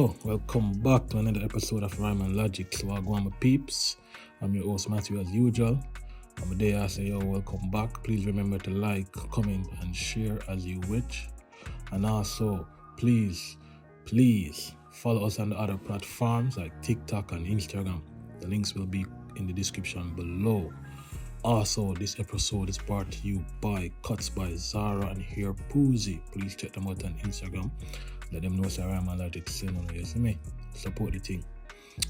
Yo, welcome back to another episode of Rhyme and Logic. So I go on my peeps. I'm your host Matthew as usual. I'm there I say yo, welcome back. Please remember to like, comment and share as you wish. And also, please follow us on the other platforms like TikTok and Instagram. The links will be in the description below. Also, this episode is brought to you by Cuts by Zara and Hair Poozy. Please check them out on Instagram. Let them know Rhyme and Logic send on you see me. Support the thing.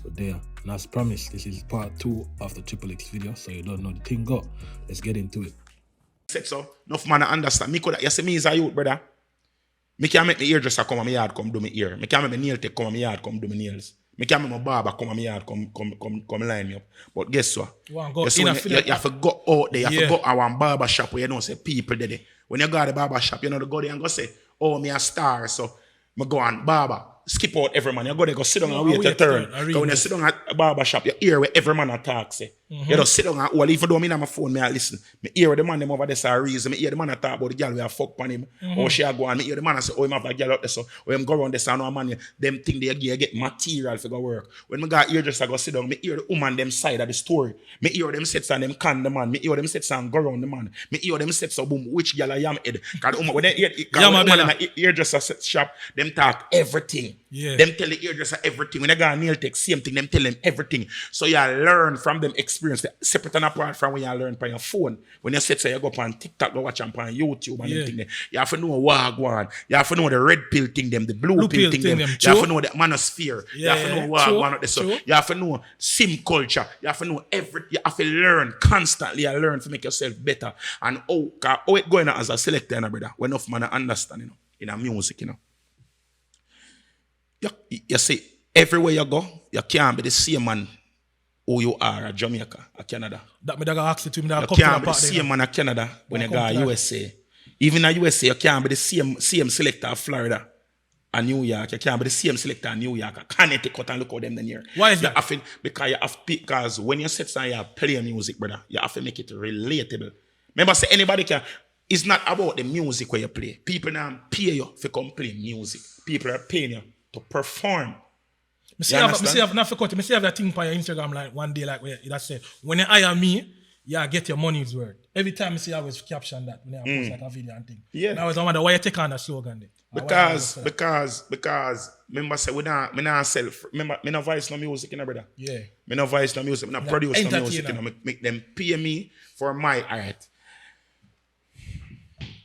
So there. And as promised, this is part 2 of the Trippple X video. So you don't know the thing go. Let's get into it. Said so. Enough man understand. Me could you see me as a youth, brother. Me can't make my hairdresser come on my yard come do my hair. Me can't make my nail tech come on my yard come do my nails. Me can't make my barber come on my yard come line me up. But guess what? You have to go out there. You have to go to one barber shop where you know say people there. When you go to the barber shop, you know to go there and go say, oh, me a star, so I go on barber. Skip out every man. You go there, go sit down and wait your turn. Because when you sit down at a barber shop, you hear where every man talk say. You just sit down and well, even though me on my phone, me I listen. Me hear where the man them over there say a reason. Me hear the man talk about the girl where I fuck on him. Or she a go on. Me hear the man say, oh, him have a girl out there so. Or him go around there so I know a man, them think they get material for go work. When me got here just I go sit down, me hear the woman them side of the story. Me hear them sets and them can the man. Me hear them sets and go around the man. Me hear them sets so boom, which girl I am head. Because when they hear just a shop, them talk everything. Yeah. Them tell the hairdresser everything. When they got a nail tech, same thing, them tell them everything. So you learn from them experience, separate and apart from when you learn from your phone. When you sit, so you go up on TikTok, go watch them on YouTube and them thing there. You have to know what one. You have to know the red pill thing them, the blue pill thing them. You have to know the manosphere. You have to know what one. So you have to know sim culture. You have to know everything. You have to learn constantly. You learn to make yourself better. And how it going on as a selector, brother, when enough man understand, you know, in a music, you know. You see, everywhere you go, you can't be the same man who you are at Jamaica, at Canada. That me that ask you to me that you can't be the same man at Canada when you go to USA. Even at USA, you can't be the same selector at Florida and New York. You can't be the same selector in New York, at Connecticut, and look at them then here. Why is that? Because when you sit and you play music, brother, you have to make it relatable. Remember, say anybody can. It's not about the music where you play. People now pay you for come play music. People are paying you to perform. I see have that thing on your Instagram like one day like where that say when you hire me, yeah, get your money's worth. Every time I see I always caption that when I post like a video and thing. Yeah. And I always wonder why you take on that slogan there. Because remember say me not sell remember me no voice no music, you know, brother. Yeah. Me no voice no music, me no produce no music, you know. Make them pay me for my art.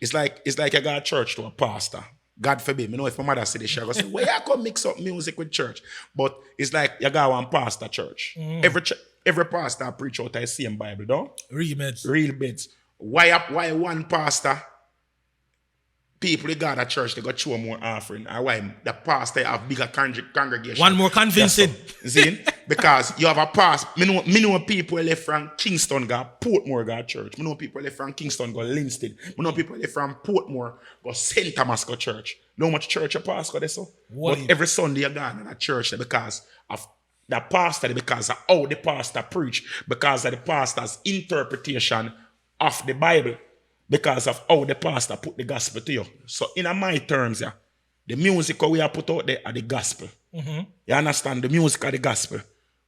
It's like I got a church to a pastor. God forbid, me know if my mother say this, she go say, well, you come mix up music with church. But it's like you got one pastor church. Every pastor preach out the same Bible, though. Real beds. Why one pastor, people they got a church, they got show more offering. And why the pastor have bigger congregation. One more convincing. See? Because you have a pastor. Me know people left from Kingston got Portmore got church. Me know people left from Kingston got Linstead. Me know people left from Portmore got St. Thomas got church. Know how much church a pastor there so? But every Sunday you gone in a church there because of the pastor, because of how the pastor preach, because of the pastor's interpretation of the Bible, because of how the pastor put the gospel to you. So in my terms, yeah, the music we are put out there are the gospel. You understand? The music are the gospel.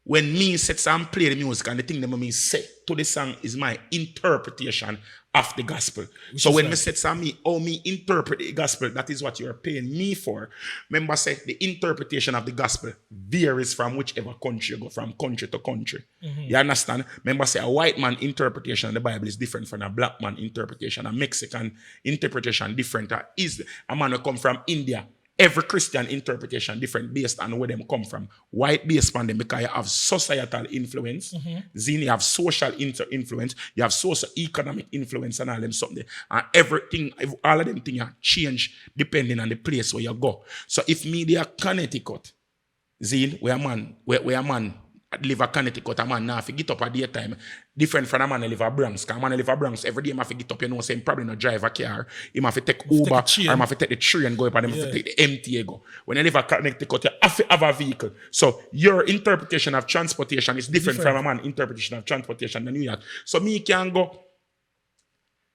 When me sit and play the music and the thing that me say to the song is my interpretation of the gospel. So when me sit and me interpret the gospel, that is what you're paying me for. Remember say the interpretation of the gospel varies from whichever country you go, from country to country. You understand? Remember say a white man interpretation of the Bible is different from a black man interpretation. A Mexican interpretation different. Is a man who come from India. Every Christian interpretation different based on where them come from. White based on them because you have societal influence. Then you have social influence. You have socio-economic influence and all them something. And everything, all of them things change depending on the place where you go. So if media Connecticut, Zine, where a man live a Connecticut, a man now if you get up at daytime, different from a man who live a Bronx. Because a man who live a Bronx, every day he have to get up, you know, so he probably not drive a car. He have to take Uber, or he have to take the train and go up, and he have to take the MTA go. When you live a Connecticut, you have to have a vehicle. So your interpretation of transportation is different from a man's interpretation of transportation in New York. So me can go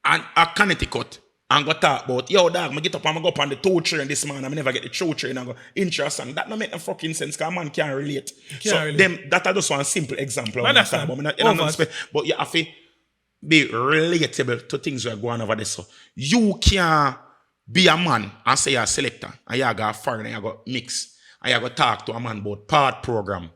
and a Connecticut and go talk about, yo, dog, I get up and I go up on the toe train this man, I never get the toe train and go intro a song. That don't make no fucking sense because man can't relate. That are just one simple example. But you have to be relatable to things that are going over there. So you can't be a man and say you're a selector and you got a foreign and you got mix and you got talk to a man about part program.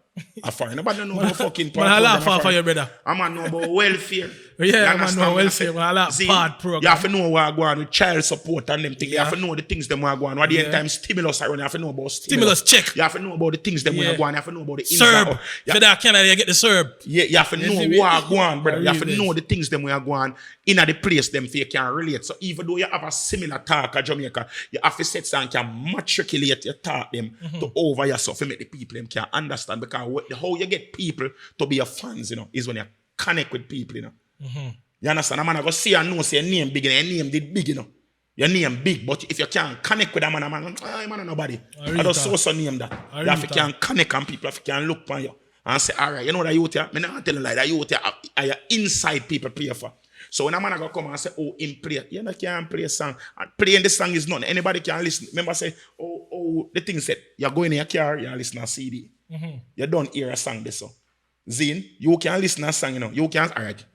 A foreign. Nobody don't know about fucking part program. I laugh for your brother. A man know about welfare. Yeah, man know welfare. I laugh part program. You have to know what I go on with child support and them things. You have to know the things them I go on. What the end time stimulus are running. You have to know about stimulus check. You have to know about the things them I go on. You have to know about the Serb. For that Canada, you get the Serb. Yeah, you have to know what I go on, brother. You have to know the things them I go on in the place them for you can relate. So even though you have a similar talk at Jamaica, you have to set and can matriculate your talk them to over yourself to make the people them can understand. Because how you get people to be your fans, is when you connect with people, You understand? A man go see and know say your name big and your name did big, Your name big, but if you can't connect with a man, man, nobody. I just so name that. You have to can connect and people have to can look upon you and say, all right, you know that youth here? I'm not telling you like that youth here are inside people play for. So when a man go come and say, oh, him play, you can't play a song. And playing the song is nothing. Anybody can listen. Remember say, the thing said, you're going in your car, you listen to CD. You don't hear a song this so. Zine, you can listen to a song, You can, all right.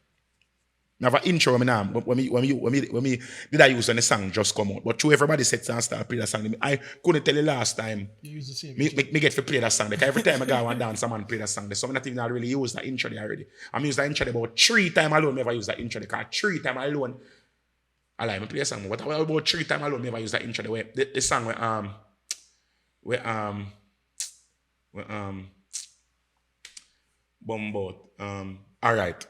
Now, for intro, when me did I use when the song just come out? But to everybody said and start play that song. I couldn't tell you last time. You use the same. Me get to play that song. Like every time I go and dance, someone play that song. So I'm not even really use that intro there already. I'm using that intro about 3 times alone. Never use that intro because 3 times alone. I like me play a song. But about 3 times alone, never use that intro the song all right.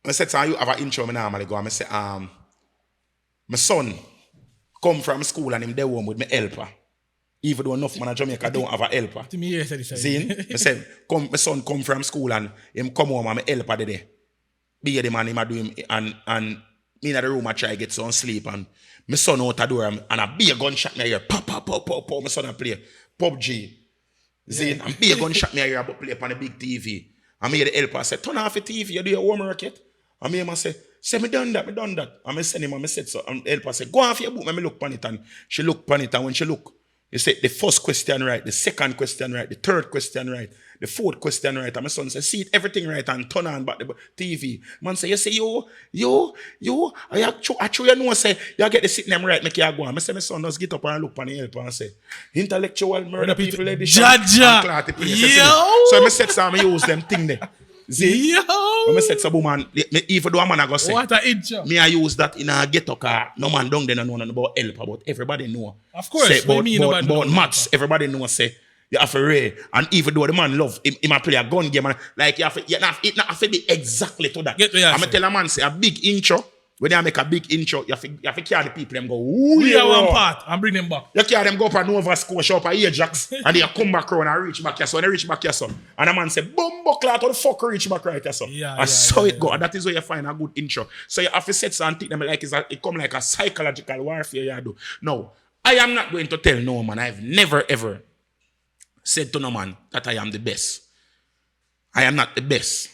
I said, so you have an intro, I normally go and I say, my son come from school and him there home with my helper. Even though enough man in Jamaica don't have a helper. See? I said, my son come from school and him come home and my helper there. Be the man him a do him and me in the room I try to get some sleep and my son out the door and a big gunshot me here. Pop, pop, pop, pop, pop. My son a play PUBG. See? And big gunshot me here but play upon the big TV. And me the helper said, turn off the TV, you do your homework yet? And me say, me done that. And I send him and I said so. And the helper said, go off your book. And I look upon it. And she look upon it. And when she look, he said the first question right, the second question right, the third question right, the fourth question right. And my son said, see it, everything right, and turn on back the TV. Man say, you say, you actually you know, say, you get the sit them right, make you go. And I say, my son does get up and look upon the helper and say, intellectual murder people like this. Jaja. So I said, so I use them thing there. See? When I said so, man, even though a man I go say, what a intro. Me I use that in a ghetto car. No man down there know nothing about help, but everybody know. Of course. Say, about maths, everybody know say you have to ray. And even though the man love, he might play a gun game, and like it have to be exactly to that. I'm gonna tell a man say a big intro. When they make a big intro, you have to carry the people them go, ooh, we are one part and bring them back. You carry them go up and Nova Scotia up at Ajax and they come back around and reach back here. So when they reach back here, so and the man say, bumbo clat, how the fuck reach back right here, so. It go. And that is where you find a good intro. So you have to set something them like it come like a psychological warfare you do. No, I am not going to tell no man. I've never ever said to no man that I am the best. I am not the best.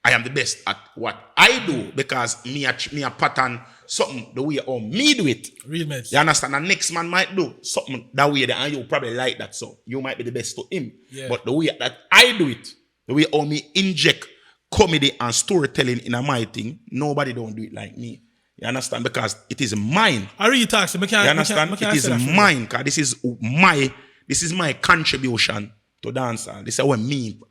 I am the best at what I do because me a pattern something the way me do it. Real man. You understand? The next man might do something that way and you probably like that. So you might be the best to him. Yeah. But the way that I do it, the way me inject comedy and storytelling in my thing, nobody don't do it like me. You understand? Because it is mine. I really talk to you understand? It is mine because this is my contribution to dancehall. This is what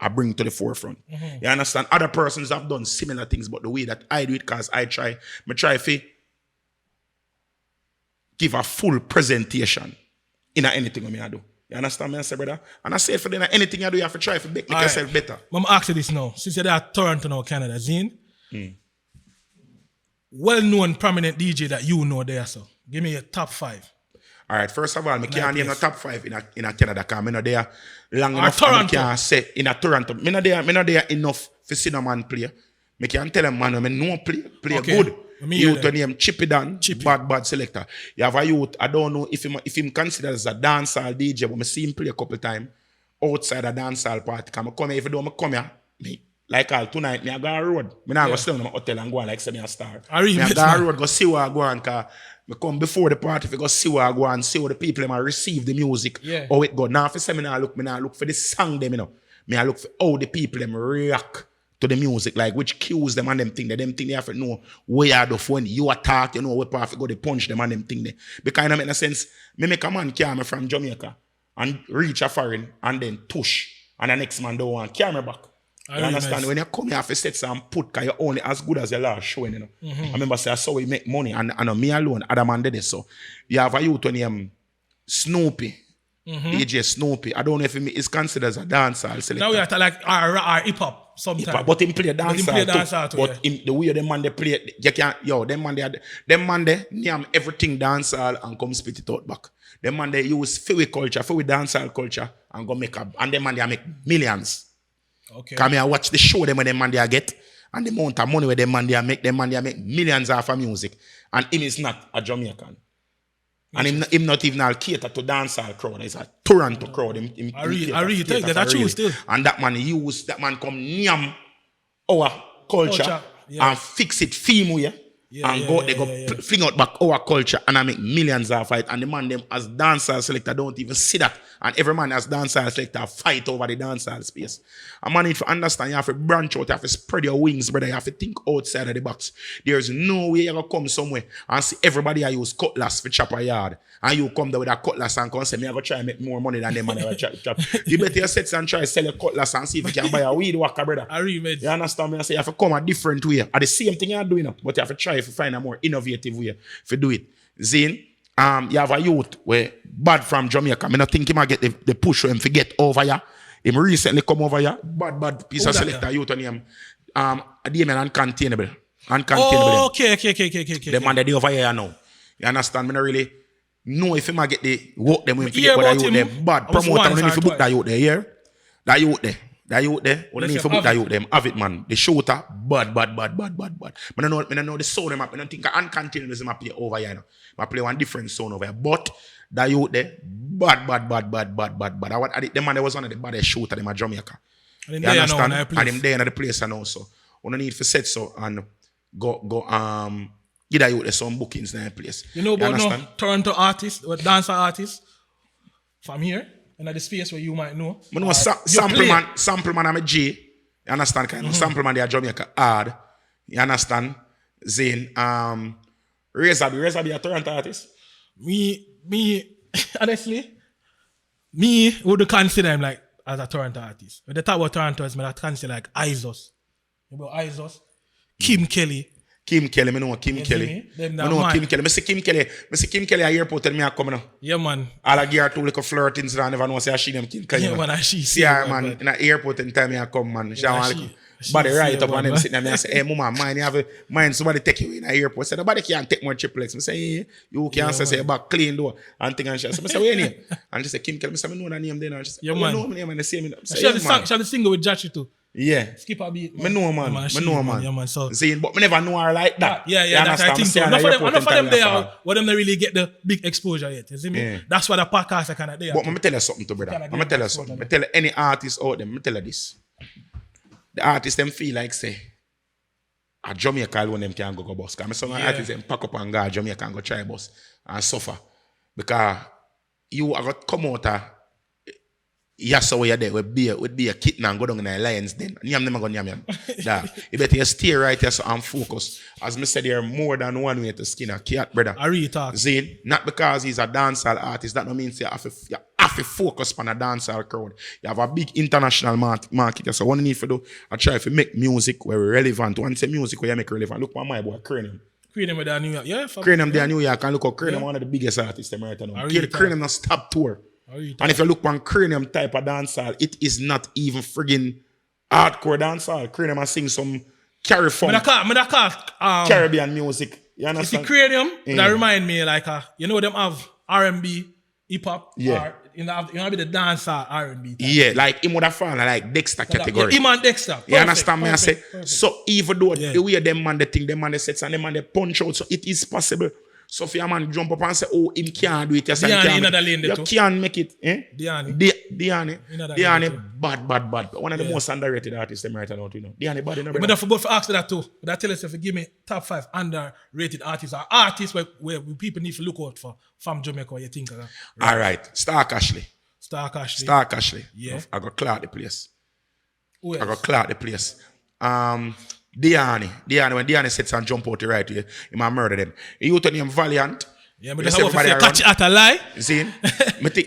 I bring to the forefront. You understand? Other persons have done similar things, but the way that I do it, because I try to give a full presentation in anything I do. You understand me, I say, brother? And I say for them, anything you do, you have to try to make yourself better. I'm ask you this now. Since you're there at Toronto now, Canada, Zine, well-known prominent DJ that you know there, so give me your top 5. All right, first of all, I can't name the top 5 in a Canada because I'm not there long enough. I can't say in a Toronto. I'm not there enough for see no man play. I can tell him, man, I know play okay. good. Youth to name Chippy Dan, bad selector. You have a youth, I don't know if him considered as a dancehall DJ, but I see him play a couple times outside a dancehall party. Come here, if you don't come here, like all tonight, me I go on road. Me not go stay in my hotel and go on like say me a star. I really Me I miss go on man. road, go see where I go on, cause me come before the party, if I go see where I go and see how the people them a receive the music. Yeah. How it go. Now if I say me not look for the song them, you know. Me I look for how the people them react to the music, like which cues them and them thing. Them thing they have to know where you do when you attack, you know, where path to go to punch them and them thing there. Because it make no sense. Me make a man carry me from Jamaica and reach a foreign and then push. And the next man don't want to carry me back. You understand? Nice. When you come here for sets and put, because you're only as good as your last showing, you know. I remember say, that's how we make money. And me alone, other man did it. So you have a youth named Snoopy. DJ Snoopy. I don't know if it's considered as a dancer. Now we have to like our hip hop sometimes. But him play dancehall too. But the way them man they play, you can't, them man they name everything dancehall and come spit it out back. Them man they use Philly culture, Philly dancehall culture and go make up. And them man they make millions. Okay. Come here, watch the show them when them man they get and the amount of money where them man they make millions off of music. And him is not a Jamaican. And him not even all cater to dancehall crowd. It's a Toronto crowd. I really think that's true still. And that man come nyam our culture. And fix it theme way. They go fling out back our culture and I make millions of it. And the man them as dancehall selector don't even see that. And every man as dancehall selector fight over the dancehall space. A man need to understand, you have to branch out, you have to spread your wings, brother. You have to think outside of the box. There's no way you're going to come somewhere and see everybody I use cutlass for chop a yard. And you come there with a cutlass and come say, me I go try and make more money than them man ever chop. You better your sets and try to sell your cutlass and see if you can buy a weed whacker, brother. You understand me? I say you have to come a different way. At the same thing you're doing, but you have to try to find a more innovative way to do it. Zane, you have a youth where bad from Jamaica. I don't think he might get the push for him to get over here. Him recently come over here. Bad piece of selector youth on him. Damien Uncontainable. Oh, okay. The man that they over here now. You understand? Me not really know if he might get the work them when he get what youth them. Bad promoter don't need to book that youth there, yeah? That youth there. What need to book that youth them. Have it, man. The shooter, bad. I don't know the sound them up. I don't think Uncontainable is play over here now. I play one different sound over here. But that youth there, bad. The man that was one of the baddest shooter in Jamaica. You understand? And him there in the place and also. We don't need to set so and go give that youth some bookings in that place. You know about no Toronto artists or dancer artists from here and at the space where you might know. I know sample man I'm a G. You understand? Kind of sample man they are Jamaica hard. You understand? Zane Razor be a Toronto artist. Me honestly, me would consider him like as a Toronto artist. When they talk about Toronto, I consider like Isos. You know Isos? Kim Kelly, me know Kim Kelly. Me see Kim Kelly at airport tell me I come now. Yeah, man. All I gear two little flirtings and I never know say I see them Kim Kelly. Yeah, man, I see. See her, man, in the airport and tell me I come, man. Body right up and them sitting there and say, hey, mama, mind somebody take you in the airport. Say, nobody can take more Trippple X. I say, hey, you can't say your back clean door and thing and shit. So I say, where name? And she say, Kim Kelly. I say, I know the name there. And she say, yeah, man. know my name and the same. She had the single with Jachi too. Yeah. Skip a beat. I know, man. Yeah, man. So, but I never know her like that. Yeah, that's I think so. Enough for them there, what them really get the big exposure yet. You see me? Yeah. That's why the podcast are kind of there. But let me tell you something, brother. Let me tell you something. I tell any artist out there, let me tell you this. The artists them feel like say a Jamaica alone them can go bus. Because some artists them pack up and go to Jamaica and go try bus and suffer. Because you are going to come out yes, so you're there would be a kitten and go down in the lions den. Nyam never go nyam. You better stay right here so I'm focused. As I said, there are more than one way to skin a cat, brother. I really talk. Zane, not because he's a dancehall artist, that don't mean you have to focus on a dancehall crowd. You have a big international market. So what you need to do, I try to make music where relevant. Once music where you make relevant, look at my boy, Cranium. Cranium with New York. Yeah, Cranium there in New York and look at Cranium, one of the biggest artists right now. Cranium not stop tour. And if you look on Cranium type of dancehall, it is not even friggin' hardcore dancehall. Cranium I sing some carry funk, Caribbean music. You understand? It's the Cranium that remind me like you know them have R&B, hip hop. Yeah. You know be the dancehall R&B. Yeah, like him would have fallen like Dexter category. Yeah, him and Dexter. Perfect, you understand me? I say perfect. so even though the way them man they think, them man they sets and them man they punch out, so it is possible So if your man jump up and say, oh, him can't do it, yes, Diyani in the lane there you too. can't make it. Eh? Diyani. Diyani, bad. One of the most underrated artists them right now, you know. Diyani bad, you know, But brother. I forgot to ask that too. But I tell yourself, give me top 5 underrated artists or artists where people need to look out for from Jamaica, what you think of that? All right, Stalk Ashley. Stalk Ashley. Yeah. I got clear the place. Who else? I got clear the place. Diyani, when Diyani sets and jump out the right way, he might murder them. He used to name Valiant. Yeah, but how if you catch it at a lie? You see?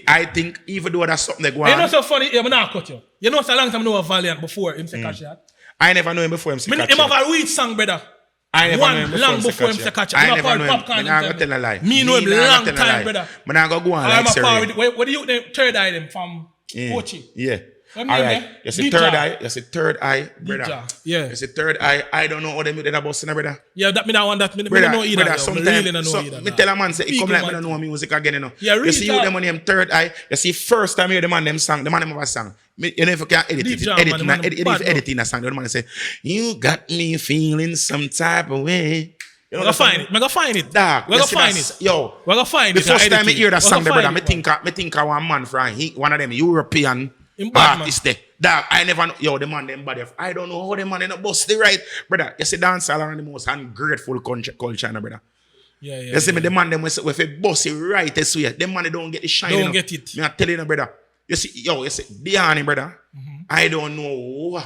I think even though that's something they go on. You know so funny, I'm not cut you. You know it's a long time I know a Valiant before him say catch it. I never know him before him say catch it. Him have a weed song, brother. I never know him long before him say catch it. I never know him. I'm not going to tell a lie. Me know him long time, brother. I'm not going to go on like Siri. What do you think third eye them from Ochi? Yeah. All right. You see third eye, brother. Yeah. You see third eye. I don't know how they are busting, brother. Yeah, that me not want that. Me don't know either. Brother, sometimes me tell a man say, he come like me don't know music again, you know. Yeah, really. You see you them on him third eye. You see first time you hear the man them song, the man them have a song. You know if you can edit it, editing a song, the man say, you got me feeling some type of way. You know, I'm gonna find it. Dog, we're gonna find it. Yo, we're gonna find it. The first time I hear that song, brother, me think of one man from one of them European artists there. Dog, I never know. Yo, the man them body. I don't know how the man in the bus the right, brother. You see, dancehall are the most ungrateful culture, brother. Yeah. You see me, the man them with a bossy right this way. Them man they don't get the shine. Don't get it. Me I tell you, brother. You see, Diyani, brother. I don't know.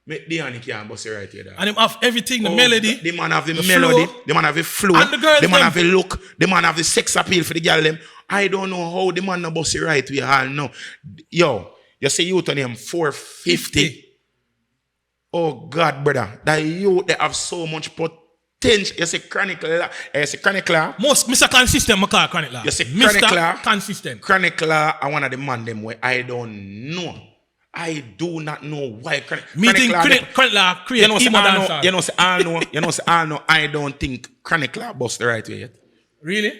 Make Diyani can bossy right here. And him have everything, the melody. The man have the melody. The man have the flow. And the girls the man have the look. The man have the sex appeal for the girl them. I don't know how the man no bossy right we all know. Yo, you see you turn him 450. Oh God, brother. That youth they have so much potential. You see Chronicler. Most Mr. Consistent, I call Chronicler. You see Mr. Consistent. Chronicler, I one of the man them where I don't know. I do not know why Chronicler create you know, I know. I don't think Chronicler bust the right way yet. Really?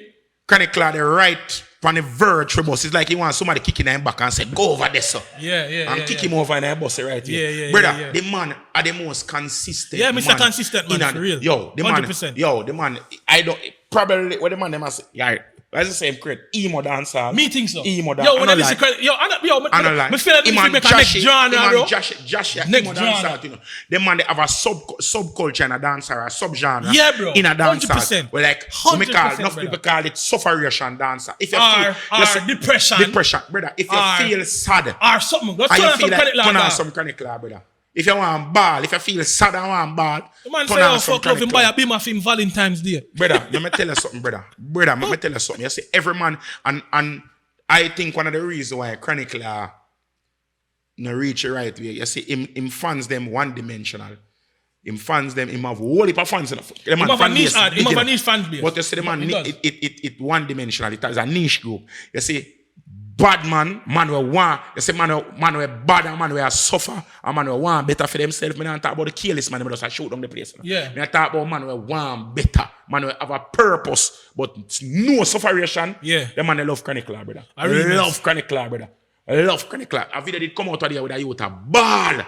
Chronicler the right on the verge for bus. It's like he wants somebody kicking him back and say, go over there, sir. Yeah. Kick him over and I bust the right way. Yeah. Brother, the man are the most consistent. Yeah, Mr. Consistent man, for real. Yo, the 100%. man, the man, I don't, probably, what the man, they must say, yeah, that's the same crate. Emo dancehall. Me think so. Emo dancehall. Yo, when I listen credit, me feel like we make a next genre, bro. Josh, next emo genre. dancehall, you know. The man, they have a subculture in a dancer, a subgenre. Yeah, bro. In a dancehall. 100%. Well, like, 100%, enough people call it sufferation dancer. If you or depression, brother. If you feel sad, or something, go turn on some credit like turn on that. some chronic law, brother. If you want ball, if you feel sad and want ball, the man turn say, on oh, some fuck love him, chronic buy law. a beamer for him Valentine's Day. Brother, let me tell you something, brother. Let me tell you something. You see, every man, and I think one of the reasons why chronic law no reach the right way, you see, him fans them one-dimensional. Him fans them, him have a whole heap of fans. Him have a niche fan base. But you see, the man, it one-dimensional. It is a niche group. You see, bad man will want, you see, man will bad and man will suffer, and man will want better for themselves. I don't talk about the careless man, but just shoot down the place. Yeah. I talk about man will want better, man will have a purpose, but no sufferation. Yeah. The man will love chronic law, brother. I really love chronic law, brother. I love chronic law. A video did come out of there with a youth a ball.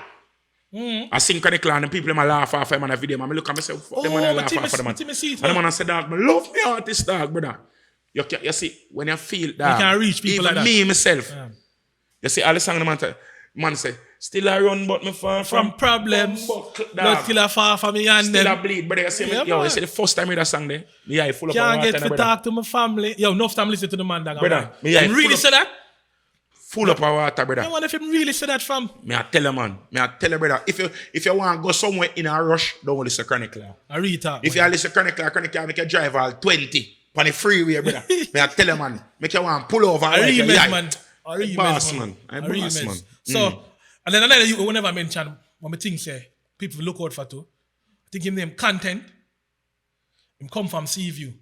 I sing chronic law and the people them laugh off him on a video. I look at myself, them man laugh off for the man. And the man say, dog, I love me artist, dog, brother. You see, when you feel that, you can reach people even like that. me, myself. Yeah. You see, all the song the man say, still I run, but me far from problems. Not still I far from me and still them. I bleed, brother. You see, Yeah, you see the first time I hear that song there, me eye full of can't water. Can't get to talk to my family. Yo, enough time listen to the man, dog. Brother, you really say that? Full of water, brother. I wonder if him really say that, fam. Me I tell you, man. Me I tell you, brother. If you want to go somewhere in a rush, don't listen to Chronic Law. I read talk. If you listen to Chronic Law make you drive all 20 on the freeway, brother. Me I tell you, man. Make you want to pull over. I read, man. I'm boss, man. So, and then another you whenever I mention what I think say people look out for too. I think him name Content. Him come from Seaview.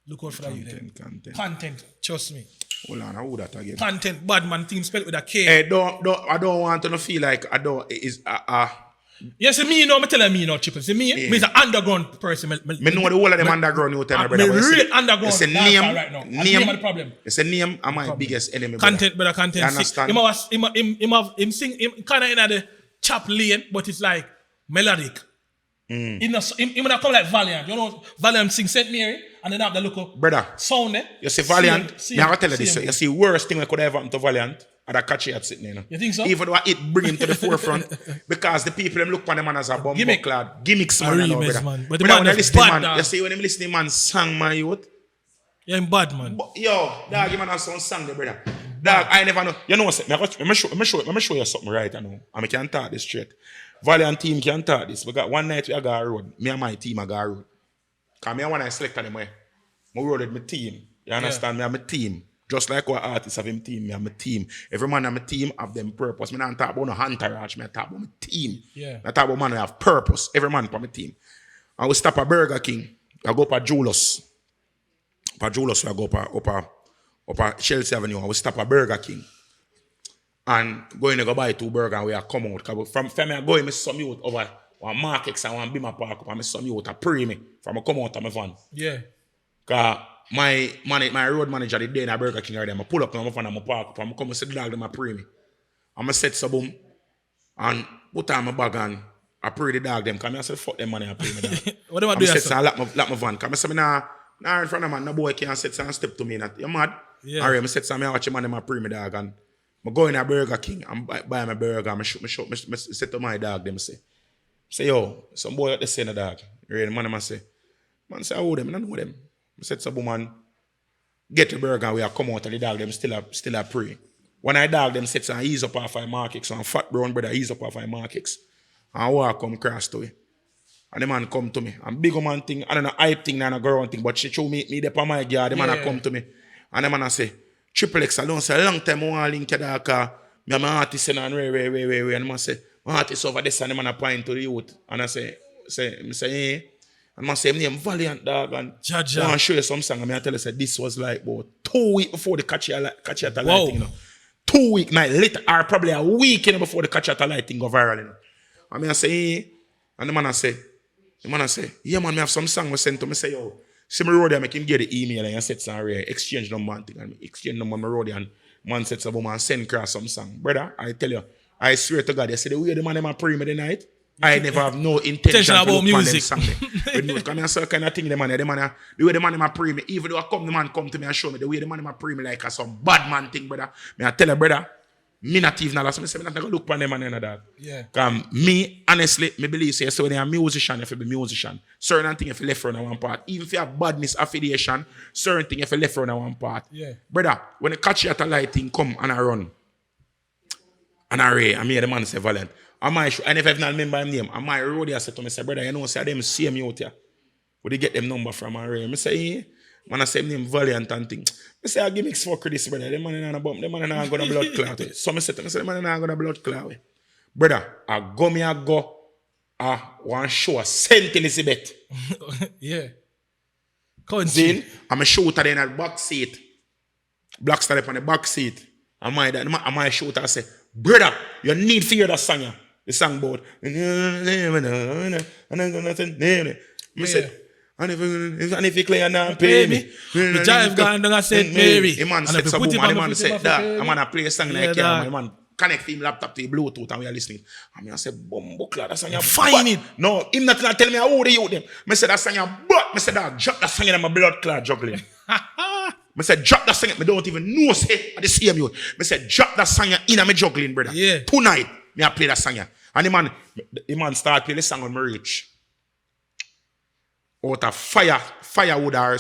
Look out for that. Content. Trust me. Hold on, I would that again. Content, bad man, thing spelled with a K. Hey, I don't want to feel like I don't is Yes, me me telling me Triple. See me, me is an underground person. Me know the whole of them underground you tell me, brother. Me real underground. It's a name right now. Name the problem. It's a name and my biggest enemy. Content, brother, content. You understand? Him sing him kind of in the chap lane, but it's like melodic. He would come like Valiant. You know, Valiant sing St. Mary and then have the look up Brother, sound there. you see Valiant, me I tell you this, you see worst thing that could ever happen to Valiant are the catchy at sitting there. You think so? Even though it bring him to the forefront because the people them look upon them as a bomb clad gimmicks man, you know, brother. Man. But But the when man they is listen bad, man, you see when them listening man sang my youth. Yeah, I'm bad, man. Yo, dog, you man have some song there, brother. Dog, I never know. You know what? Let me show you something right now. And I can talk this straight. Valiant team can talk this. Because one night we got a road. Me and my team I got a road. Because me and when I select them, I road with my team. You understand? Me and my team. Just like our artists have him team, me and my team. Every man and my team have them purpose. Me not talk about no entourage, me talk about my team. Yeah. I talk about man who have purpose. Every man for my team. I will stop at Burger King. I go up Julius. For Julius, I go up Chelsea Avenue. I will stop at Burger King. And going to go buy 2 burgers and we are come out. Because from me, I go in, I some youth over one Mark X and one Bima Park up and I some youth a pray me from I come out of my van. Yeah. Because my road manager the day in a Burger King already, I pull up to my van and I park up and I come and sit dog them a pray me. I'm set some boom and put on my bag and I pray the dog them. Because I said fuck them money and pray me dog. What do I do? I'm set and lock my van. Because I said nah in front of man, no boy can't sit and step to me. You mad? Yeah. Alright, I set and I watch man them a pray me dog and I go in a Burger King and buy my burger and I say to my dog, them say, yo, some boy at the center dog. Really, man say, I owe them, I don't know them. I said, some woman, get the burger and we are come out and the dog them still a pray. When I dog them sits and ease up off my markets, and fat brown brother ease up off my markets. And I walk come cross to it. And the man come to me. And big man thing, I don't know hype thing, and a girl thing, but she show me there on my yard, the man come to me. And the man say, Trippple X, I don't say a long time I want to link you there because I'm an artist and way. And I say, my artist over this and the man point to the youth. And I say, eh. And I say, my name Valiant dog. And I want to show you some song. And I tell you, say, this was like about 2 weeks before the catch at the lighting. You know. 2 weeks, night later, or probably a week before the catch at the lighting go viral. You know. And I say, eh. And the man say, yeah man, I have some song I sent to me. Say, yo. See me road there, I can get the email and set some exchange number and thing. And exchange number on my road and man sets up and send across some song. Brother, I tell you, I swear to God, you see the way the man in pray me the night, I never have no intention about music. Song because I saw kind of thing the way the man in pray me, even though the man come to me and show me the way the man in pray me like some bad man thing, brother. I tell you, brother, me not even last. I say, me not gonna look upon them and that. Yeah. Me, honestly, me believe say, so when you're a musician, if you be musician, certain things if you left on one part, even if you have badness affiliation, certain things if you left on one part. Yeah. Brother, when the catch you at a lighting come and I run, and I ray, I mean the man say Valiant. And if I've not remember his name, and my road I said to me, say, brother, you know, say them see me out here. Where they get them number from and ray. I say, eh? Man, I say name Valiant and thing. I say, I give me fuck this, brother. The man is not a bump. The man is not going to blood clot. So I say, the man is not going to blood clot. Brother, I want to show a St. Elizabeth. Yeah. Then, I'm a shooter in the back seat. Black star up on the back seat. And my shooter, I say, brother, you need to hear that song. The song about. I said, and if you clear and pay me, the jive gone down and said Mary. The man said some woman, the man said that. The man play a song like that. The man connect him laptop to the Bluetooth and we are listening. And I said, Bumbo Clad, that song you find it. No, him not tell me how the youth them. I said that song you but I said that drop that song in my blood clot juggling. I said drop that song. I don't even know say at the same youth. I said drop that song in my juggling, brother. Yeah. Tonight, me I play that song. And the man start playing the song on my reach. Out of firewood or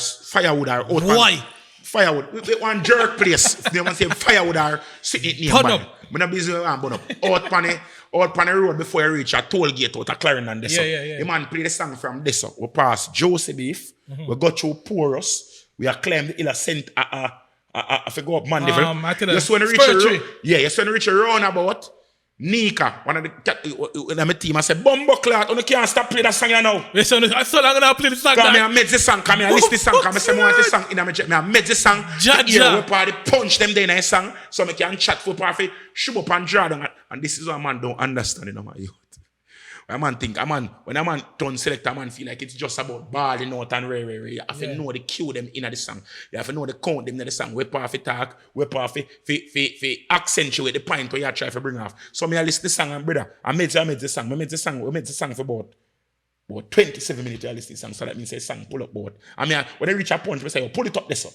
why? Firewood. One jerk place. They want to say firewood or sitting near. Turn up. I'm not busy with burn up. Out on the road before you reach a toll gate out of Clarendon. Yeah. The man play the song from this. We pass Josie Beef. We go through Porous. We are climbed the hill of St. I forgot up Mandeville. Just when you reach a roundabout. Nika, one of the team, I said, Bumbo Clot, you can't stop playing that song now. I'm so long going to play the song. Come here, I made this song, come here, I list this song, come here, I want this song in I made this song, we party punch them there in a song, so I can chat for party, shoot up and draw down, and this is what a man don't understand, you know, my youth. When a man turn select, a man feel like it's just about balling out and ray. You have to know the cue them in the song. You have to know the count them in the song. We part for talk, we part for accentuate the point where you try to bring off. So I listen to the song and brother, we made the song for about About 27 minutes you listen to song, so that means say song pull up board. I mean, when they reach a punch, we say, pull it up there, so.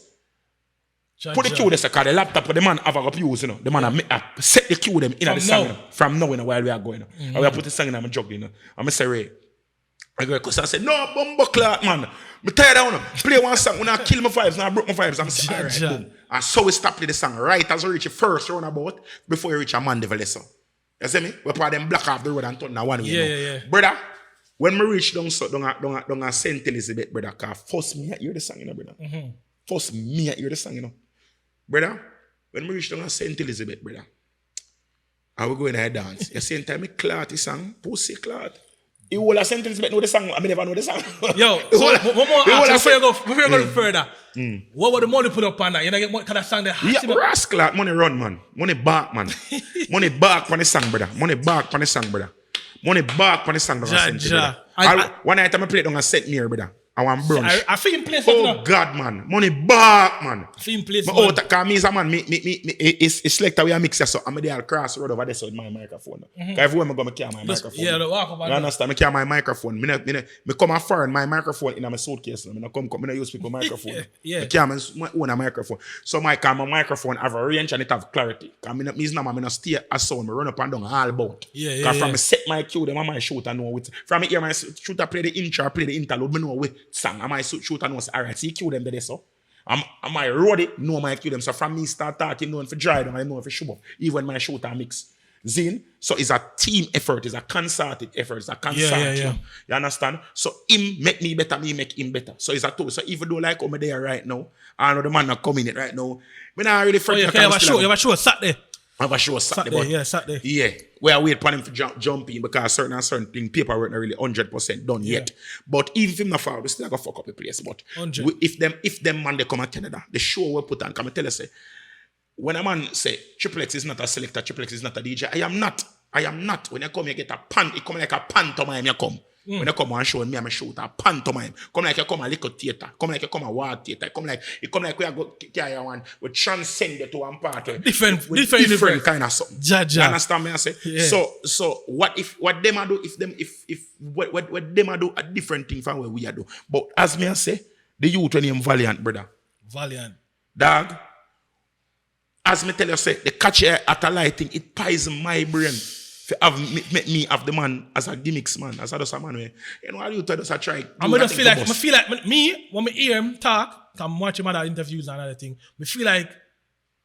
Put the cue there, because the laptop, the man have a abuse, you know. The man have set the cue them in the song, you know, from now, you know, while we are going. You know. And we have put the song in my jug, you know. And I say, Ray. I go, because I said, no, bumbo clock, man. I'm tired of it. Play one song, when I kill my vibes, and I broke my vibes. I'm saying, all right, boom. And so we stop the song right as we reach the first roundabout before we reach a Mandeville song. You see me? We put them block off the road and turn that one way. Yeah. Brother, when we reach down St. Elizabeth, brother, because first me hear the song, you know, brother. First me hear the song, you know. Brother, when we reach down St. Elizabeth, brother, I will go in a dance. You see, time me clot the song, pussy clot. You will have St. Elizabeth know the song, I never know the song. Yo, so one more ask, before you go further. What would the money put up on that? You know, get what kind of song they have? Yeah, rascal, money run, man. Money back, man. Money back on the song, brother. Money back on the song, brother. Money back on the song, brother. One night I played on a set near, brother. I want brunch. I feel in place. Oh God, man. Money back, man. Feel in place. Because me is a man, it's like that we are mixing, so I'm there across the road over there so with my microphone. Because everywhere I go, I carry my microphone. Yeah, the walk over. You understand? I carry my microphone. I come and foreign my microphone in my suitcase. I don't use people's microphone. I carry my own microphone. So my microphone have a range and it have clarity. Because I don't stay a sound. I run up and down all about. Because from I set my cue, them I might shoot and know with. From here, my shooter play the intro, play the interlude, I know with song. I might shoot and know, all right, see cue them there, so. I might road it, know my cue them. So from me start talking, knowing for dry them, I know for show up. Even my shooter mix. Zine. So it's a team effort, it's a concerted effort, it's a consortium. You understand? So him make me better, me make him better. So it's a two. So even though like I'm there right now, I know the man not coming in it right now. Me not really friend. You have a show Saturday. I have a show Saturday. Saturday. Yeah. We are waiting for him to jump in because certain thing paperwork not really 100% done yet. But even if him not fall, we still gonna fuck up the place. But if them man they come to Canada, the show we put on, come and tell us say, when a man say Trippple X is not a selector, Trippple X is not a DJ, I am not. When you come, you get a pan, it come like a pantomime, you come. When you come and show me, I'm a shooter, pantomime. Come like you come a little theater, come like you come a war theater, come like we are go carry one, we transcend it to one part. Different kind of something. You understand me? I say. Yeah. So what them a do if what them a do a different thing from what we are do. But as me I say, the youth when name Valiant, brother. Valiant. Dog. As me tell you, say, the catch at a lighting, it pies my brain. Make me have the man as a gimmicks man, as a man. You know, how you tell us I try. I feel like me, when I hear him talk, I'm watching other interviews and other thing, I feel like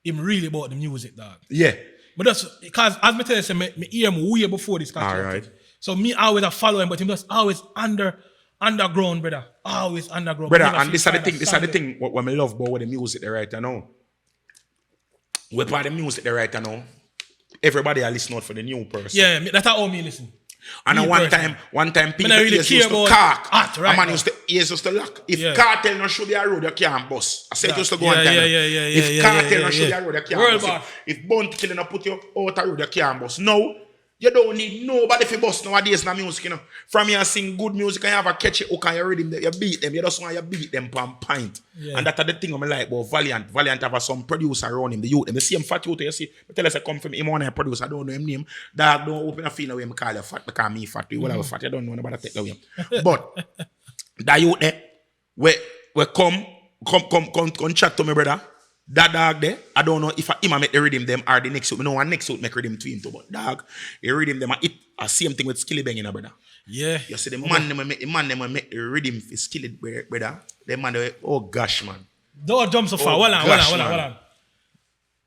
him really about the music, dog. Yeah. But that's because, as me tell you, say, me hear him way before this catch. All right. So me always a follow him, but him just always underground, brother. Always underground. Brother, and this is the thing, what I love about the music they right now. We part the music they right now. Everybody are listening out for the new person. Yeah, that's how me listen. And one time people really used to cock. Right, a man used to lock. If cartel not show the road, you can't bust. I said it used to go on time. If cartel not show the road, you can't bust. If Bounty killing not put you out the road, you can't bust. No. You don't need nobody for bust nowadays in the music, you know. From you sing good music and you have a catchy hook and you rhythm, you beat them. You just want to beat them per pint. Yeah. And that's the thing I like about Valiant. Valiant have some producer around him, the youth. The same fat youth you see. I tell us I come from him on a producer, I don't know him name. Dog, don't open a feel away I call you fat because me fat. You will have fat, you don't know nobody take away. But that youth there, we come chat to me, brother. That dog there, I don't know if him make the rhythm them or the next suit. I know one next suit make rhythm to him too, but dog, he rhythm them it same thing with Skilly Bang, you know, brother. Yeah. You see the man them make the rhythm for Skilly, brother. The man they, oh gosh, man. Don't jump so far. Hold on.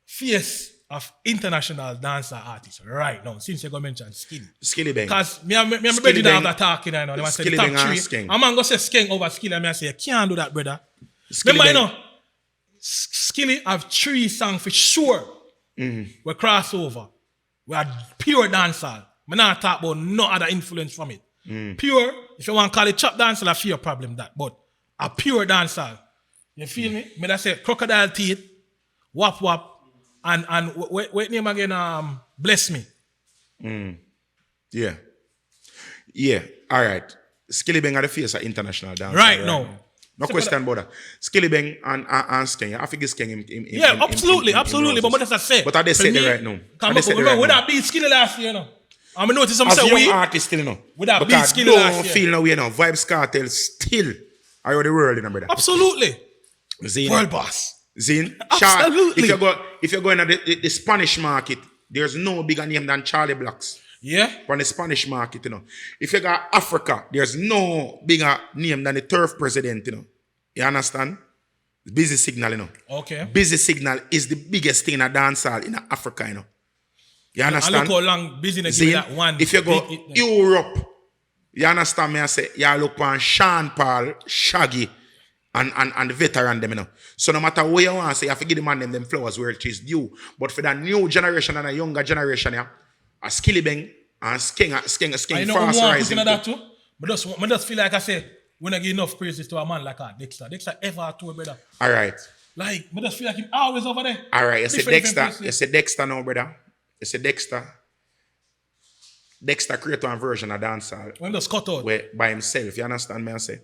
Face of international dancer artists right now, since you're going to mention Skilly Bang. Because me ready to have that talking right now. They say the top three. I'm going to say Skeng over Skilly and I say, you can't do that, brother. Remember, you know, Skilly have 3 songs for sure. We crossover. We are pure dancehall. We not talk about no other influence from it. Pure, if you want to call it chop dancehall, I feel a problem that. But a pure dancehall. You feel me? Me that say Crocodile Teeth, Wap Wap, and what name again? Bless Me. Yeah. All right. Skilly Bang are the face of international dancehall. Right now. No question about that. Skilly Bang and Skeng. I think Skeng him. Yeah, absolutely. But what does that say? But are they saying it right now? When I beat Skilly last year, you know. I mean, notice some as say young we artists still, you know. with that big Because skill don't last year. feel now, you know, Vibes Cartel still are the world, you know, brother. Absolutely. Zine. World boss. Zine. Absolutely. If you go in the Spanish market, there's no bigger name than Charlie Blacks. Yeah. On the Spanish market, you know. If you got Africa, there's no bigger name than the turf president, you know. You understand? Busy Signal, you know. Okay. Busy Signal is the biggest thing in a dancehall in Africa, you know. You understand? I look how long Busy give me that one. If you go Europe, you understand me? I say, you look on Sean Paul, Shaggy, and the veteran them, you know. So no matter where you want, say you have to give the man them flowers where it is due. But for the new generation and a younger generation, yeah, a Skilly Bang and Skeng I know fast more rising. that too. But just feel like I say, when I give enough praises to a man like that, Dexter ever tour, brother. All right. Like, I just feel like him always over there. All right. You say Different Dexter. You say Dexter now, brother. You say Dexter. Dexter create one version of dancehall. When just cut out. Where by himself. You understand me? I say.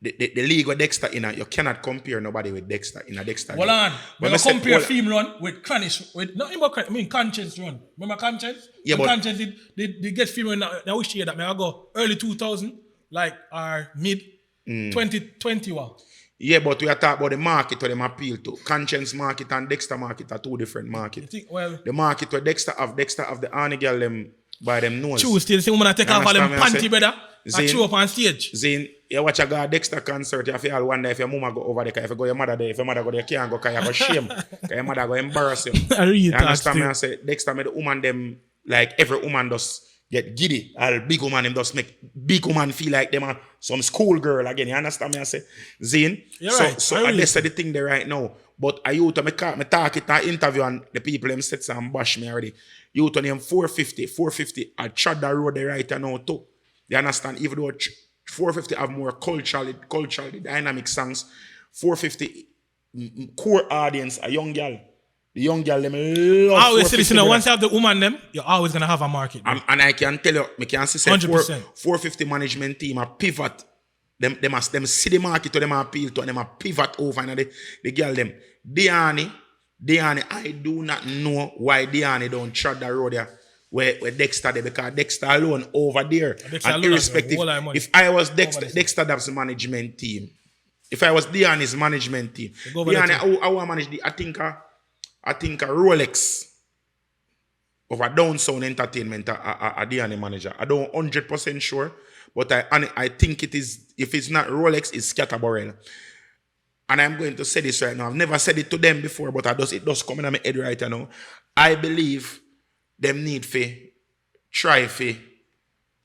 The league with Dexter in you cannot compare nobody with Dexter in a Dexter. Hold on. When I compare Film Run with Cranish, with nothing but Conscience Run. Remember Conscience? Yeah, when but Conscience did get Film Run. I wish year that I go early 2000, like or mid 2021. Yeah, but we are talking about the market where them appeal to. Conscience market and Dexter market are two different markets. The market where Dexter have the Arnie girl them by them nose. True, still the woman take off all them panty, brother. I show up on stage. Zine, you watch a guy Dexter concert, you feel wonder if your mama go over there, if you go your mother there, if your mother go there, you can't go because you go shame. Because your mother go embarrass you. You understand me? I say Dexter made the woman them like every woman does get giddy. All big woman them just make big woman feel like them are some school girl again. You understand me? I say, Zine. So I just said the thing there right now. But I used to me talk it in an interview and the people them set some bash me already. You to name 450. I trod the road there right now too. You understand? Even though 450 have more culturally dynamic songs, 450 core audience, a young girl. The young girl, them love I always say this, once you have the woman them, you're always going to have a market. And I can tell you, I can say 450 management team, a pivot. Them see the market, them appeal to, them a pivot over, and the girl them. Diyani, I do not know why Diyani don't trod the road there. Where Dexter there, because Dexter alone over there. And irrespective, if I was Dexter that's the management team. If I was Diyani's management team, Diyani, I will manage I think a Rolex of a Down Sound Entertainment, a Diyani manager. I don't 100% sure, but I think it is, if it's not Rolex, it's Scatterbarrel. And I'm going to say this right now. I've never said it to them before, but it does come in my head right now. I believe them need to try for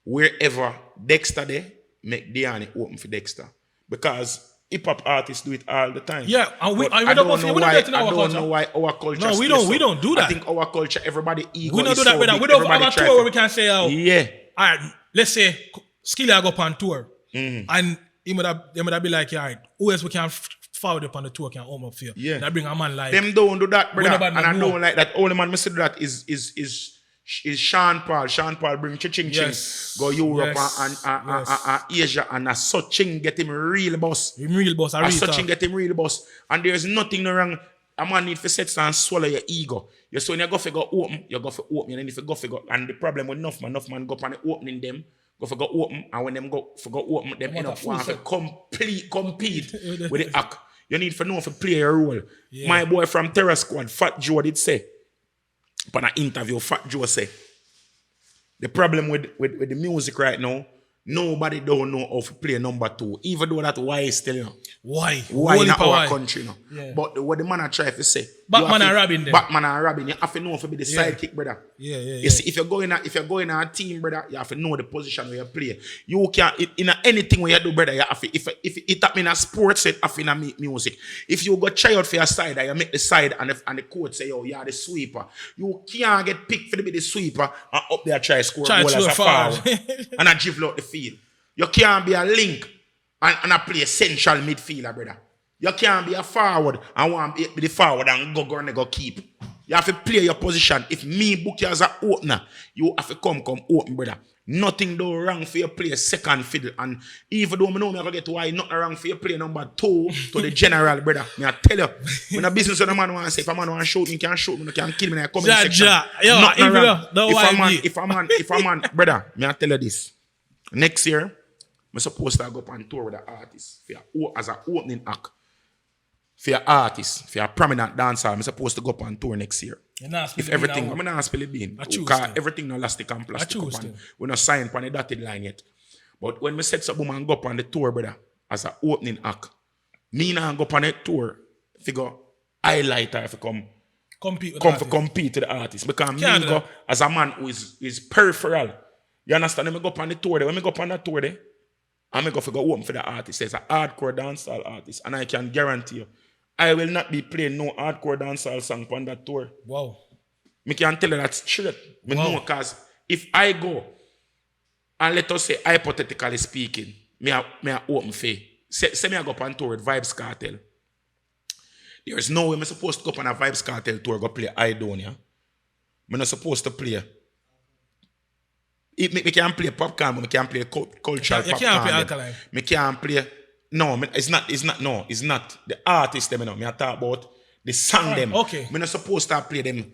wherever Dexter there, make Diyani open for Dexter. Because hip-hop artists do it all the time. Yeah, and I don't know why our culture. No, we don't do that. I think our culture, everybody ego. We don't do that, so brother. We don't have a tour where we can say, yeah. All right, let's say Skilly go up on tour. And they would be like, all right, who else we can forward up on the tour can open up for you? Yeah. That bring a man like them don't do that, brother. And I know. don't like that. Only man must do that is Sean Paul. Sean Paul bring ching go Europe and Asia, and as such thing get him real boss. As such thing get him real boss. And there's nothing wrong. A man need to sit and swallow your ego. You so when you go for go open, you go for open, and then if you go for go, and the problem with enough man go up on the opening them. Go for go open, and when them go for go open, them end up want to compete with the act. You need to know to play your role. Yeah. My boy from Terror Squad, Fat Joe, did say, upon an interview, Fat Joe say, the problem with the music right now, nobody don't know how to play number 2. Even though that why is still, you know. Why in our country, you know. Yeah. But what the man I try to say, Batman and Robin, you have to know if you be the sidekick, brother. Yeah. You see, if you're going a team, brother, you have to know the position where you play. You can in anything where you do, brother, you have to, if it happen in a sports set, have to music. If you go try out for your side, and you make the side, and the coach say, yo, you're the sweeper. You can't get picked for to be the sweeper and up there try score goal as a foul and I dribble out the field. You can't be a link and I play central midfielder, brother. You can't be a forward and want to be the forward and go keep. You have to play your position. If me book you as an opener, you have to come open, brother. Nothing do wrong for you play second fiddle. And even though I know me gonna get why nothing wrong for you play number 2 to the general, brother. Me I tell you, when a business when a man want to say, if a man want to shoot me, can shoot me, can kill me in the comment section. Yo, Nothing wrong. if If a man, brother, me I tell you this. Next year, I'm supposed to go up on tour with the artist as an opening act. For your artist, for your prominent dancer, I'm supposed to go up on tour next year. If everything, I'm not spill it bean. Because everything no elastic and plastic up and we're not signed on the dotted line yet. But when we set something and go up on the tour, brother, as an opening act, me now go up on the tour, figure highlighter if you come compete with the artist. Because me go as a man who is peripheral. You understand? When I go up on the tour, when I go up on that tour, I'm going to go home for the artist. There's an hardcore dancehall artist. And I can guarantee you, I will not be playing no hardcore dancehall song on that tour. Wow. I can tell you that straight. I know because if I go, and let us say hypothetically speaking, me a open for say me I go up on tour with Vibes Cartel. There's no way I'm supposed to go up on a Vibes Cartel tour go play Idonia. I'm not supposed to play. Me can play popcorn, but me can play cultural popcorn. You can't play alkaline. Me can play. No, it's not. The artist them, you know. Me talk about the song them. Okay. Me not supposed to play them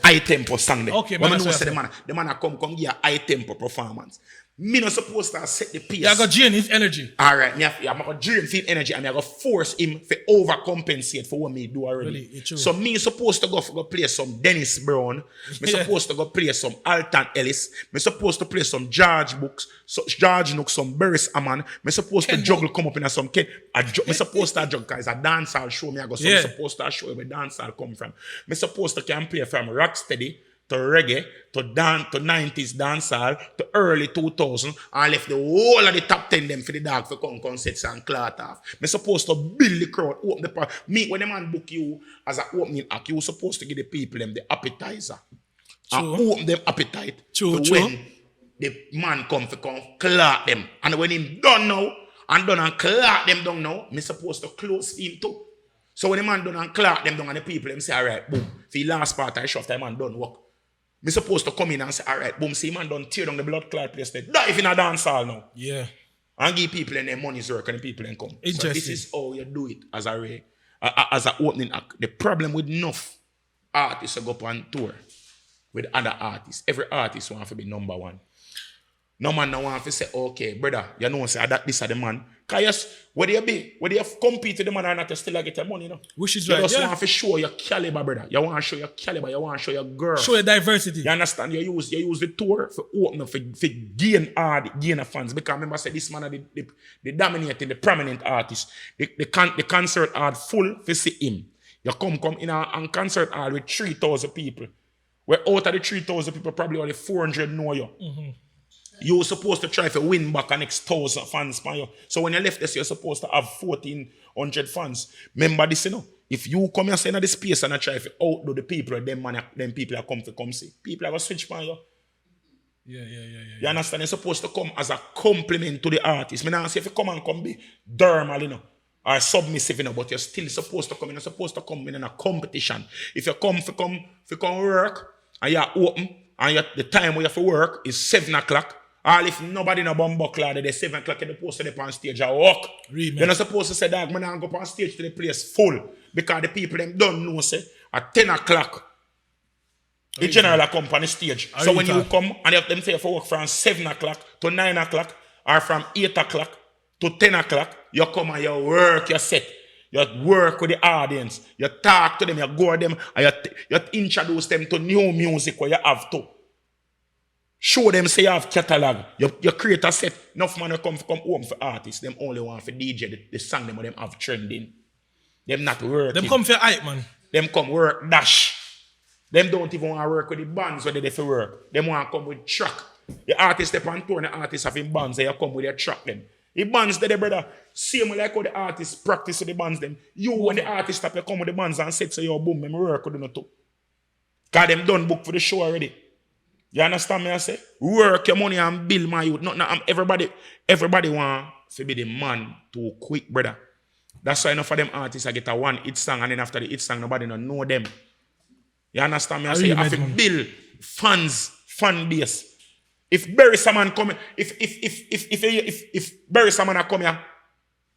high tempo song them. Okay, but I know say the man come give a high tempo performance. Me not supposed to set the pace. You got drain his energy. Alright, I'm gonna drain his energy and I gotta force him to overcompensate for what me do already. Really, so me supposed to go play some Dennis Brown. Me supposed to go play some Alton Ellis. Me supposed to play some George Nook, some Burris Aman. Me supposed to juggle come up in some Ken. Me supposed to juggle because it's a dancehall show me. Me supposed to show you where dancehall come from. Me supposed to can play from Rocksteady to reggae, to 90s dancehall, to early 2000, and left the whole of the top 10 them for the dog for come sets and cloth off. Me supposed to build the crowd, open the part. Me, when the man book you as an opening act, you supposed to give the people them the appetizer. True. And open them appetite. True. When the man come cloth them. And when him done now, and cloth them down now, me supposed to close him too. So when the man done and cloth them down and the people them say, alright, boom, for the last part I shove the man done work. Me supposed to come in and say, alright, boom, see man done tear down the blood clot place there. Dive in a dance hall now. Yeah. And give people in their money's work and the people in come. Interesting. So this is how you do it as a opening act. The problem with enough artists to go up on tour with other artists. Every artist wants to be number one. No man no want to say, okay, brother, you know say that this is the man. Because whether you compete with the man or not, you still get your money, you know. Which is you right. just want to show your caliber, brother. You want to show your caliber, you want to show your girl. Show your diversity. You understand? You use the tour for open up, for gain fans. Because remember, I said this man are the dominating, the prominent artist. The concert hall full to see him. You come in a concert hall with 3,000 people. Where out of the 3,000 people, probably only 400 know you. Mm-hmm. You're supposed to try to win back an next 1,000 fans for you. So when you left this, you're supposed to have 1,400 fans. Remember this, you know. If you come and stay in the space and try to outdo the people, them people are come see. People are going to switch for you. Yeah. You understand? You're supposed to come as a compliment to the artist. I don't say if you come and be dermal, you know, or submissive, you know, but you're still supposed to come in. You're supposed to come in a competition. If you come work and you're open and the time where you have to work is 7 o'clock, or if nobody no bum buckler, there's 7 o'clock in the post up on stage, I walk. You're not supposed to say, dog, man, I go up on stage to the place full. Because the people them don't know, say, at 10 o'clock, the general come on the stage. So when you come and you have them say for work from 7 o'clock to 9 o'clock, or from 8 o'clock to 10 o'clock, you come and you work your set. You work with the audience. You talk to them, you go to them, and you introduce them to new music where you have to. Show them say you have catalog. You create a set. Enough man will come home for artists. Them only want for DJ the song them have trending. Them not working. Them come for hype, man. Them come work dash. Them don't even want to work with the bands where they for work. Them want to come with track. The artists step on tour and the artists have in bands. They come with their track them. The bands there, brother. Same like how the artists practice with the bands them. You when the artists stop, you come with the bands and set so you boom, them work with them too. Because them done book for the show already. You understand me? I say, work your money and build my youth. Everybody want to be the man too quick, brother. That's why enough of them artists I get a one hit song and then after the hit song nobody don't know them. You understand me? I say you have to build fan base. If Barry Salmon come, if Barry Salmon come here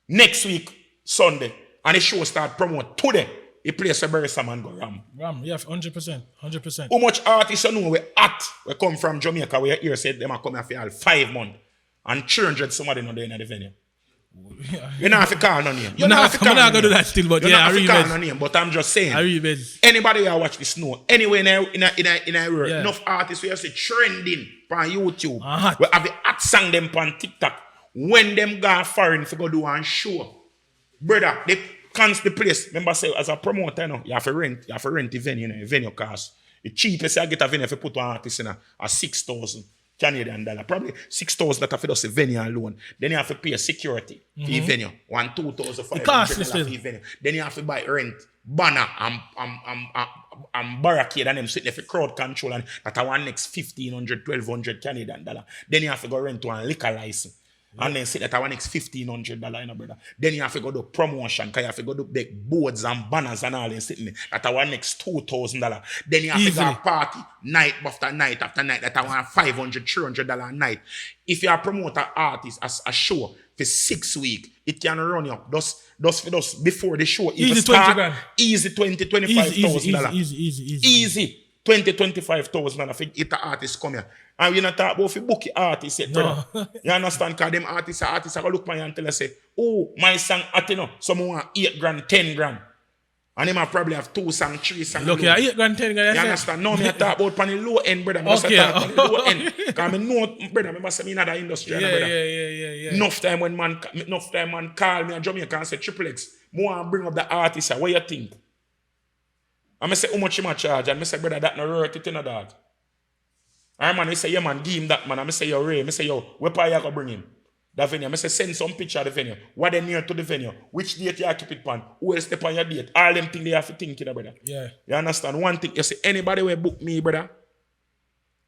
next week, Sunday, and the show start promote today, he plays for Barry Salmon go ram. Ram, yeah, 100%. 100%. How much artists you know we act, we come from Jamaica, where you hear said them are coming here for all 5 months, and 300 somebody not there in the venue. Yeah. You don't have to call no name. You I'm don't have to call not no going to do name. that still, but You yeah, don't I have to really call bet. no name, but I'm just saying. I really bet. Anybody who watch the snow, anywhere in a world, Yeah. enough artists we have say trending on YouTube. Uh-huh. We have the hot song them on TikTok. When them go foreign for go do one show. Brother, they can't the place. Remember say as a promoter, you have to rent the venue, venue cost. The cheapest I get a venue if you put one artist in a 6,000 Canadian dollar. Probably 6,000 that have to do a venue alone. Then you have to pay security for the venue. $2,500 for the venue. Then you have to buy rent, banner, and barricade and them sitting there for crowd control and that are one next 1,500, 1,200 Canadian dollar. Then you have to go rent one liquor license. And then sit that our next $1,500, brother. Then you have to go do promotion, because you have to go do big boards and banners and all and sitting there. That our next $2,000. Then you have to go party night after night after night. That our $500, $300 a night. If you are a promoter artist as a show for 6 weeks, it can run you up. Just before the show even Easy start. 20 grand. Easy $20,000-$25,000. Easy. $20,000-$25,000 for it artist come here. And we not talk about if you book the artist yet, brother. You understand? Because them artists are going to look at you and tell us, say, oh, my song at you know, someone want 8 grand, 10 grand. And they might probably have 2 songs, 3 songs. Look, yeah, 8 grand, 10 grand. You understand? Now, I talk about the low end, brother. I Okay. talk about the low end. Because I know, brother, I must say, in another industry, brother. Yeah. Enough time man call me in Jamaica and say, Trippple X, more bring up the artist. What you think? And I say, how much you charge? And I say, brother, that no worth it in a dog. And man, I say, yeah, man, give him that, man. And I say, yo, Ray. I say, yo, where are you going to bring him? The venue. I say, send some picture of the venue. What they near to the venue? Which date you keep it on? Who will step on your date? All them things they have to think, brother. Yeah. You understand? One thing, you say, anybody will book me, brother.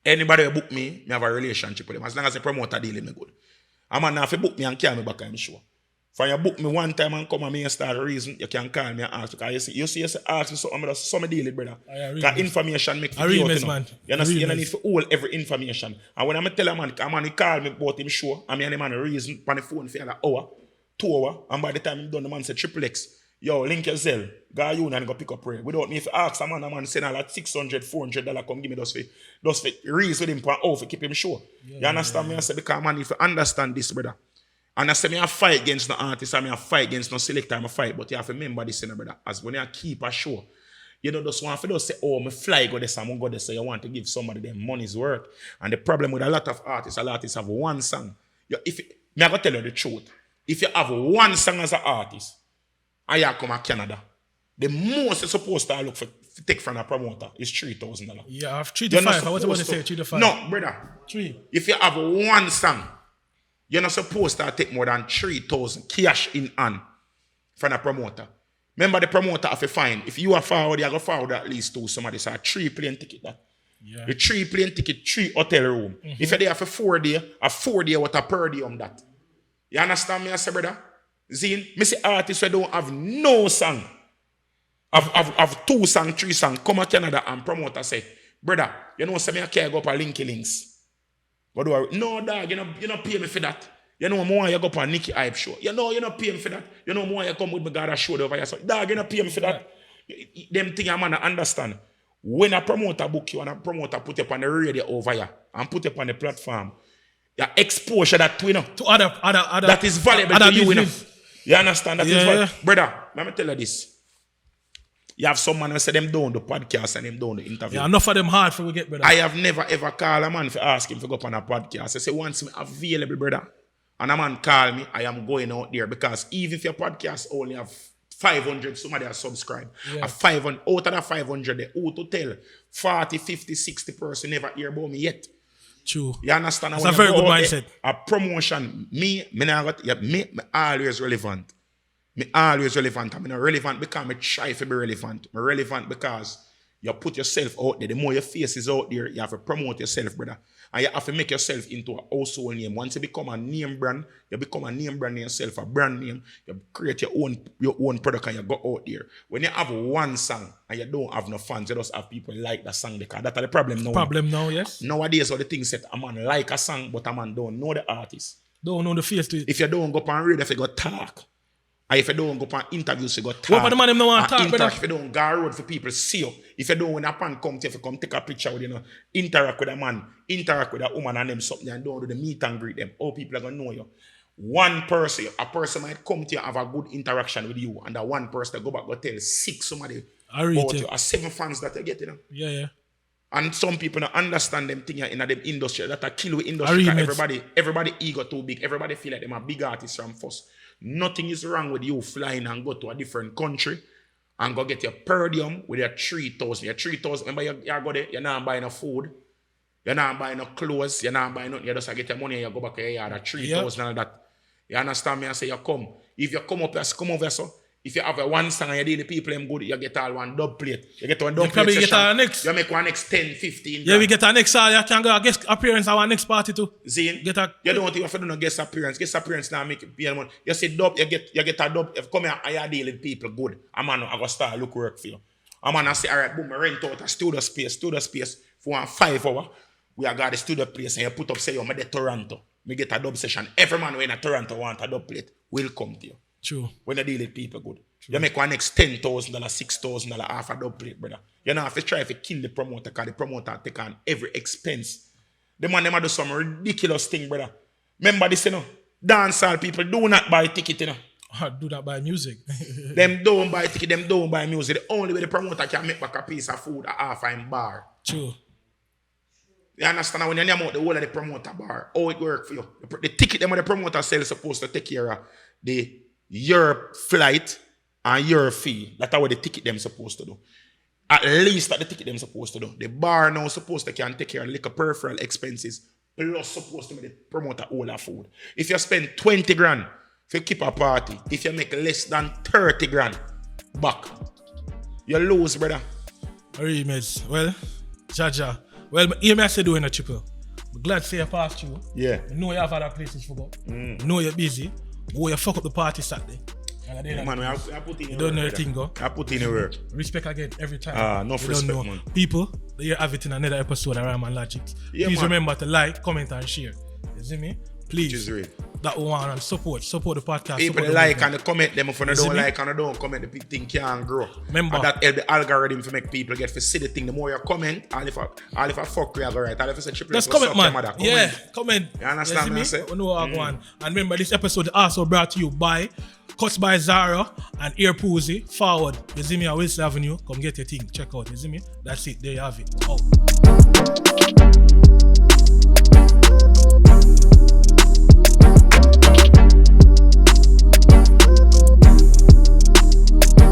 Anybody will book me, I have a relationship with them. As long as the promoter deal with me good. A man have to book me and carry me back, I'm sure. For you book me one time and come and me and start a reason, you can call me and ask. Because you see, ask me something, that's some deal it, brother. Because information make you You understand? You don't need to hold every information. And when I tell a man he call me about him show, and me and the man a reason on the phone for an hour, 2 hours, and by the time I'm done, the man said, Trippple X, yo, link your Zelle, go you and go pick up prayer. Without me, if I ask a man send all that $600, $400, come give me those for reason with him for how to keep him show. You understand me? I say, because man, if you understand this, brother. And I say, me have fight against no artist, and me have fight against no selector, I fight, but you have to remember this, brother. As when you keep a show, you know, just want to just say, oh, me fly go this, I'm go this, so you want to give somebody their money's worth. And the problem with a lot of artists have one song. Me I go tell you the truth. If you have one song as an artist, and you come to Canada, the most you're supposed to look for take from a promoter is $3,000. Yeah, I have 3 to 5. I was about to say 3 to 5. No, brother. 3. If you have one song, you're not supposed to take more than 3,000 cash in hand from a promoter. Remember, the promoter have to find. If you are forward, you have to forward at least to somebody. So a 3 plane ticket. That. Yeah. The 3 plane ticket, 3 hotel room. If you're there for 4 days, a 4 day what a per diem that. You understand me, I say, brother? Zine, me see artists who don't have no song. Have 2 songs, 3 songs. Come to Canada and promoter say, brother, you know, say me I can't go up a Linky Links. What do I? No, dog, you not pay me for that. You know more you go up on Nicky Hype show. You know you not pay me for that. You know more you come with me God a show over here. So, dog, you not pay me for that. Them thing a man understand. When a promoter book you and a promoter put you up on the radio over here and put you up on the platform, your exposure that to, you know, to other that is valuable to you, you know. You understand? That is valuable. Yeah. Brother, let me tell you this. You have some man who say them down the podcast and them down the interview. Yeah, enough of them hard for we get, brother. I have never ever called a man to ask him to go up on a podcast. I say once me available, brother, and a man call me, I am going out there because even if your podcast only have 500, somebody has subscribed. Yeah. 500, out of the 500, they who to tell 40, 50, 60 person never hear about me yet. True. You understand? That's a very good mindset. A promotion, me always relevant. Me always relevant. I'm not relevant because I try to be relevant. I'm relevant because You put yourself out there. The more your face is out there, you have to promote yourself, brother. And you have to make yourself into a household name. Once you become a name brand, you become a name brand yourself, a brand name. You create your own product and you go out there. When you have one song and you don't have no fans, you just have people like that song because that's the problem now. Problem now, yes. Nowadays, all the things that a man like a song, but a man don't know the artist. Don't know the face to it. If you don't go on radio, if you go talk. And if you don't go on interviews, you go talk. What about the man them no want to talk, brother? If you don't go road for people see you. If you don't, when a pan come to you, if you come take a picture with you, interact with a man, interact with a woman and them something and don't do the meet and greet them. All people are going to know you. One person, a person might come to you have a good interaction with you and that one person that go back go tell 6 somebody about you. Or 7 fans that you get, Yeah. And some people don't understand them things in them industry. That a kill with industry. Everybody ego too big. Everybody feel like them a big artist from first. Nothing is wrong with you flying and go to a different country and go get your per diem with your 3,000. Your 3,000, remember you go there, you're not buying no food, you're not buying no clothes, you're not buying nothing, you just get your money and you go back to your yard at 3,000 and that. You understand me? I say you come. If you come up here, come over so. If you have a one song and you deal the people them good, you get all one dub plate. You get one dub plate session. Get next. You make one next 10, 15. Yeah, we get our next you can go a guest appearance at our next party too. Zine, you don't even have to do no guest appearance. Guest appearance now make it pay money. You say dub, you get a dub. If you come here and you deal with people good, a man I go start look work for you. A man I say, all right, boom, I rent out a studio space for 5 hours. We have got the studio place and you put up, say, I'm at Toronto. Me get a dub session. Every man when in Toronto want a dub plate will come to you. True. When you deal with people good. True. You make one next $10,000, $6,000 half a dub plate, brother. You know, if you try to kill the promoter, because the promoter take on every expense. The man them do some ridiculous thing, brother. Remember this, dancehall people do not buy ticket, Do not buy music. Them don't buy ticket, them don't buy music. The only way the promoter can make back a piece of food at half in bar. True. You understand when you name out the whole of the promoter bar, how it work for you. The ticket them the promoter sell is supposed to take care of your flight and your fee. That's what the ticket them supposed to do. At least that the ticket them supposed to do. The bar now supposed to can take care of liquor peripheral expenses, plus supposed to make the promoter all the food. If you spend 20 grand if you keep a party, if you make less than 30 grand back, you lose, brother. Alright, mates. Well, Jaja. Well, you may say doing a triple. I'm glad to say you passed through. Yeah. You know you have other places to go. You know you're busy. Go you fuck up the party Saturday. Man, I put in you don't know your thing, go. I put in the work. Respect again every time. No respect, man. People, you have it in another episode of Rhyme and Logic. Yeah, please man. Remember to like, comment and share. You see me? Please. That one and support the podcast. People like and comment them. If you don't like and don't comment, the thing can't grow. Remember. And that help the algorithm to make people get to see the thing. The more you comment, all if I fuck you, right. All if I say Triple X, comment, man. Yeah, comment. You understand me? You know what I want. And remember, this episode is also brought to you by Cuts by Zara and Ear Poozy. Forward. You see me at Wilson Avenue. Come get your thing. Check out. You see me? That's it. There you have it. Oh.